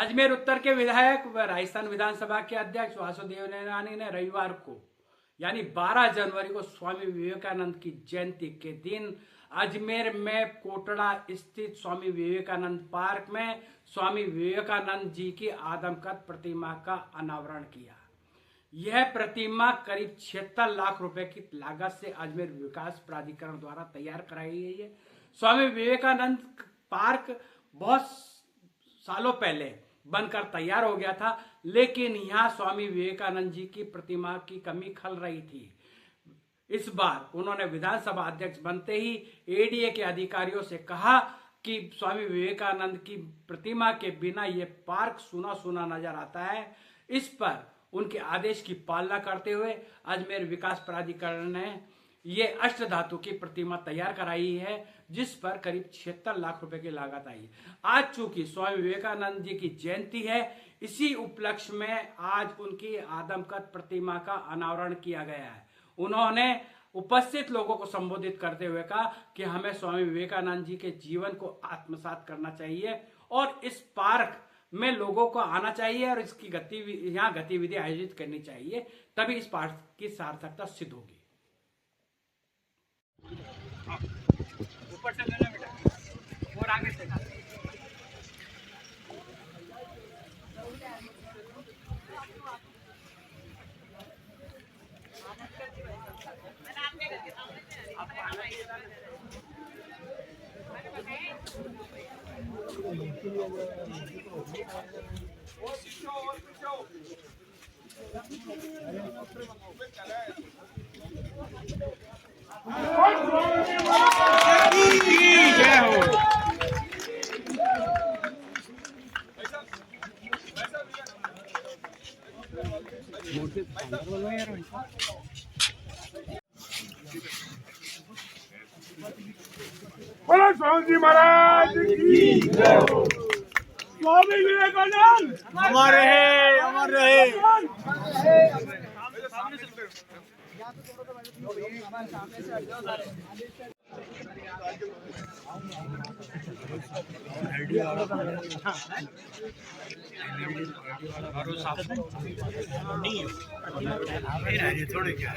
अजमेर उत्तर के विधायक व राजस्थान विधानसभा के अध्यक्ष वासुदेव नैनानी ने रविवार को यानी 12 जनवरी को स्वामी विवेकानंद की जयंती के दिन अजमेर में कोटड़ा स्थित स्वामी विवेकानंद पार्क में स्वामी विवेकानंद जी की आदमकद प्रतिमा का अनावरण किया। यह प्रतिमा करीब 76 लाख रुपए की लागत से अजमेर विकास प्राधिकरण द्वारा तैयार कराई गई है। स्वामी विवेकानंद पार्क बहुत सालों पहले बनकर तैयार हो गया था, लेकिन यहाँ स्वामी विवेकानंद जी की प्रतिमा की कमी खल रही थी। इस बार उन्होंने विधानसभा अध्यक्ष बनते ही एडीए के अधिकारियों से कहा कि स्वामी विवेकानंद की प्रतिमा के बिना ये पार्क सूना सूना नजर आता है। इस पर उनके आदेश की पालना करते हुए अजमेर विकास प्राधिकरण ने ये अष्ट धातु की प्रतिमा तैयार कराई है, जिस पर करीब 76 लाख रुपए की लागत आई। आज चूंकि स्वामी विवेकानंद जी की जयंती है, इसी उपलक्ष्य में आज उनकी आदमकद प्रतिमा का अनावरण किया गया है। उन्होंने उपस्थित लोगों को संबोधित करते हुए कहा कि हमें स्वामी विवेकानंद जी के जीवन को आत्मसात करना चाहिए और इस पार्क में लोगों को आना चाहिए और इसकी गतिविधि आयोजित करनी चाहिए, तभी इस पार्क की सार्थकता सिद्ध होगी। ऊपर से लेना बेटा और आगे से बोलो स्वामी जी महाराज की जय हो। स्वामी विवेकानंद अमर रहे, अमर रहे। थोड़े क्या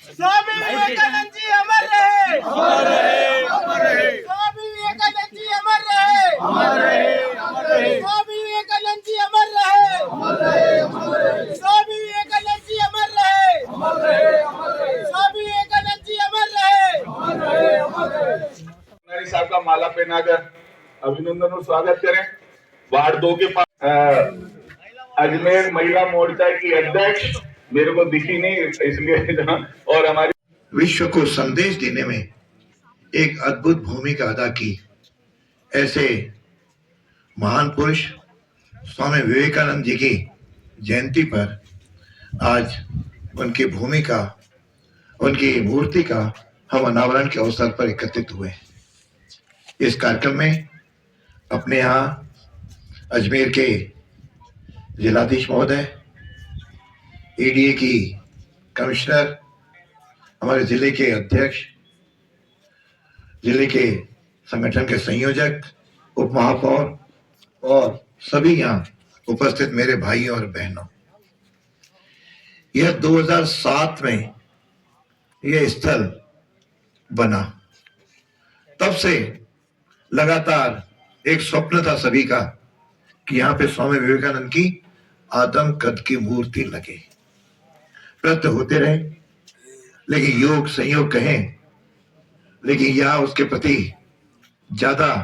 स्वामी विवेकानंद जी अमर रहे, अमर रहे, अमर रहे। स्वामी विवेकानंद जी अमर रहे, अमर रहे, अमर रहे। स्वामी विवेकानंद जी अमर रहे, अमर रहे, अमर रहे। स्वामी विवेकानंद जी अमर रहे, अमर रहे, अमर रहे। स्वामी विवेकानंद जी अमर रहे, अमर रहे, अमर रहे। साहब का माला पहनाकर अभिनंदन और स्वागत करें। वार्ड 2 के पास अजमेर महिला मोर्चा की अध्यक्ष मेरे को दिखी नहीं, इसलिए और हमारी विश्व को संदेश देने में एक अद्भुत भूमिका अदा की ऐसे महान पुरुष स्वामी विवेकानंद जी की जयंती पर आज उनकी भूमिका, उनकी मूर्ति का हम अनावरण के अवसर पर एकत्रित हुए। इस कार्यक्रम में अपने यहाँ अजमेर के जिलाधीश महोदय, एडीए की कमिश्नर, हमारे जिले के अध्यक्ष, जिले के संगठन के संयोजक, उप महापौर और सभी यहाँ उपस्थित मेरे भाइयों और बहनों, यह 2007 में यह स्थल बना। तब से लगातार एक स्वप्न था सभी का कि यहाँ पे स्वामी विवेकानंद की आदमकद की मूर्ति लगे। प्रयत्न होते रहे, लेकिन योग संयोग कहें, लेकिन यहाँ उसके प्रति ज्यादा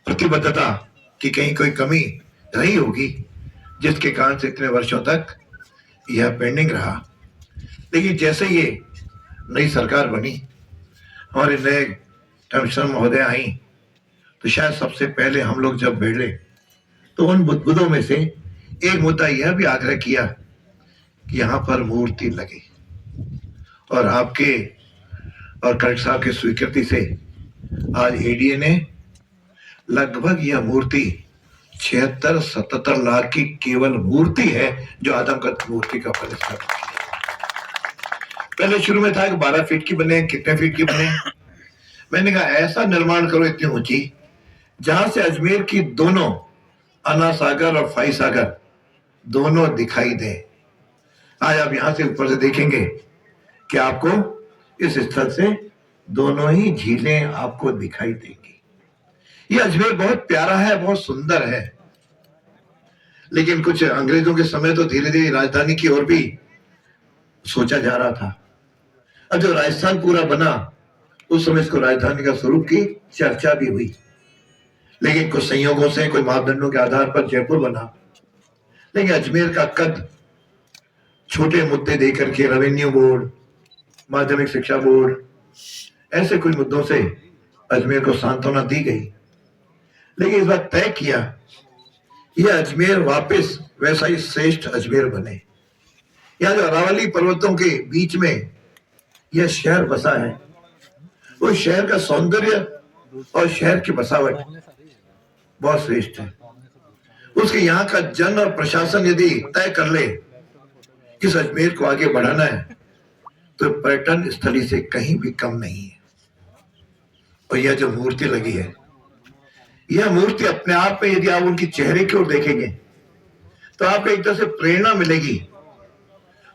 प्रतिबद्धता की कहीं कोई कमी रही होगी, जिसके कारण से इतने वर्षों तक यह पेंडिंग रहा। लेकिन जैसे ये नई सरकार बनी, हमारे नए कमिश्नर महोदय आई, तो शायद सबसे पहले हम लोग जब बैठे तो उन मुद्दों में से एक मुद्दा यह भी आग्रह किया कि यहाँ पर मूर्ति लगे, और आपके और कलेक्टर साहब की स्वीकृति से आज एडीए ने लगभग यह मूर्ति 76-77 लाख की केवल मूर्ति है जो आदमकद मूर्ति का प्रतिष्ठा। पहले शुरू में था कि 12 फीट की बने, कितने फीट की बने, मैंने कहा ऐसा निर्माण करो इतनी ऊंची जहां से अजमेर की दोनों अन्ना सागर और फाई सागर दोनों दिखाई दे। आज आप यहां से ऊपर से देखेंगे कि आपको इस स्थल से दोनों ही झीलें आपको दिखाई देंगी। ये अजमेर बहुत प्यारा है, बहुत सुंदर है, लेकिन कुछ अंग्रेजों के समय तो धीरे धीरे राजधानी की ओर भी सोचा जा रहा था। अब जब राजस्थान पूरा बना उस समय इसको राजधानी का स्वरूप की चर्चा भी हुई, लेकिन कुछ संयोगों से, कोई मापदंडों के आधार पर जयपुर बना। लेकिन अजमेर का कद छोटे मुद्दे देकर के रेवेन्यू बोर्ड, माध्यमिक शिक्षा बोर्ड, ऐसे कुछ मुद्दों से अजमेर को सांत्वना दी गई। लेकिन इस बात तय किया यह अजमेर वापस वैसा ही श्रेष्ठ अजमेर बने। यह जो अरावली पर्वतों के बीच में यह शहर बसा है, उस शहर का सौंदर्य और शहर की बसावट बहुत श्रेष्ठ है। उसके यहाँ का जन और प्रशासन यदि तय कर ले इस अजमेर को आगे बढ़ाना है तो पर्यटन स्थली से कहीं भी कम नहीं है। और यह जो मूर्ति लगी है, यह मूर्ति अपने आप में यदि आप उनकी चेहरे की ओर देखेंगे तो आपको एक तरह से प्रेरणा मिलेगी।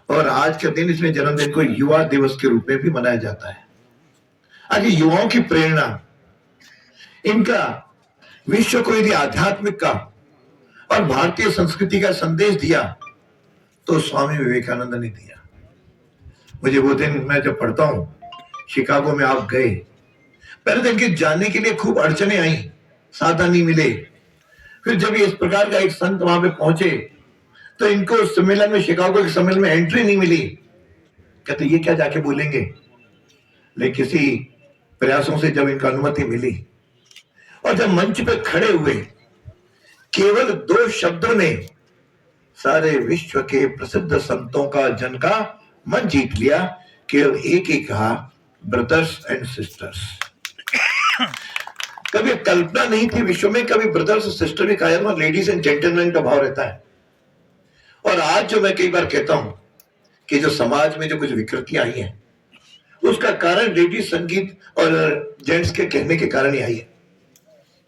और आज के दिन इसमें जन्मदिन को युवा दिवस के रूप में भी मनाया जाता है। आज युवाओं की प्रेरणा, इनका विश्व को यदि आध्यात्मिक का और भारतीय संस्कृति का संदेश दिया तो स्वामी विवेकानंद ने दिया। मुझे वो दिन मैं जब पढ़ता हूं, शिकागो में आप गए, पहले तो इनके जाने के लिए खूब अड़चने आई, साधन नहीं मिले। फिर जब ये इस प्रकार का एक संत वहां पे पहुंचे तो इनको सम्मेलन में, शिकागो के सम्मेलन में एंट्री नहीं मिली। कहते ये क्या जाके बोलेंगे, लेकिन किसी प्रयासों से जब इनको अनुमति मिली और जब मंच पे खड़े हुए, केवल 2 शब्दों ने सारे विश्व के प्रसिद्ध संतों का, जन का मन जीत लिया। केवल एक ही कहा, ब्रदर्स एंड सिस्टर्स। कभी कल्पना नहीं थी विश्व में कभी ब्रदर्स और सिस्टर भी कहा जाता, लेडीज एंड जेंटलमैन का भाव रहता है। और आज जो मैं कई बार कहता हूं कि जो समाज में जो कुछ विकृतियां आई हैं उसका कारण लेडीज संगीत और जेंट्स के कहने के कारण ही आई है।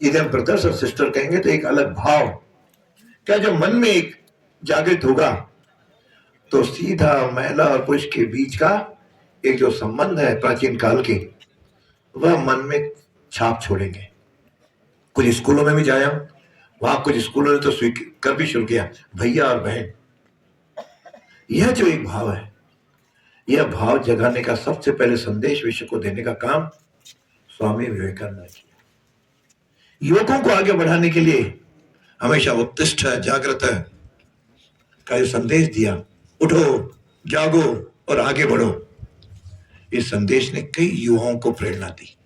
यदि हम ब्रदर्स और सिस्टर कहेंगे तो एक अलग भाव क्या जो मन में एक जागृत होगा तो सीधा महिला और पुरुष के बीच का एक जो संबंध है प्राचीन काल के, वह मन में छाप छोड़ेंगे। कुछ स्कूलों में भी जाया, वहां कुछ स्कूलों ने तो कर भी शुरू किया, भैया और बहन। यह जो एक भाव है, यह भाव जगाने का सबसे पहले संदेश विश्व को देने का काम स्वामी विवेकानंद ने किया। युवकों को आगे बढ़ाने के लिए हमेशा उत्तिष्ठ जागृत का जो संदेश दिया, उठो जागो और आगे बढ़ो, इस संदेश ने कई युवाओं को प्रेरणा दी।